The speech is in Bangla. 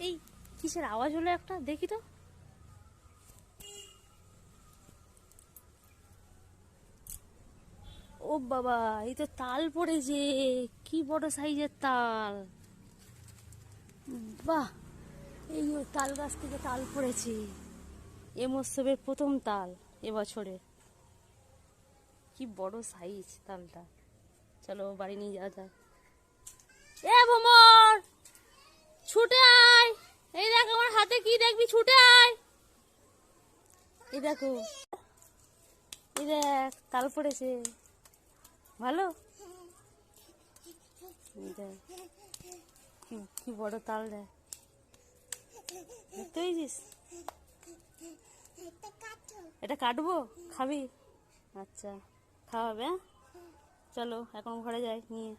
এই কিসের আওয়াজ হলো একটা, দেখি তো। ও বাবা, এই তো তাল পড়েছে, কি বড় সাইজের তাল। বাহ, এই তাল গাছ থেকে তাল পড়েছে, এ মরশুমের প্রথম তাল এবছরে। কি বড় সাইজ তালটা। চলো বাড়ি নিয়ে যাওয়া যায়। এ ভোমর, ছুটে আয়, এই দেখ আমার হাতে কি দেখবি, ছুটে আয়। এই দেখো, এই দেখ তাল পড়েছে, ভালো। দেখ কি বড় তাল, দেখ, দেখতে পেয়েছিস? এটা কাটবো, খাবি? আচ্ছা, খাওয়াবে। হ্যাঁ, চলো এখন ঘরে যাই নিয়ে।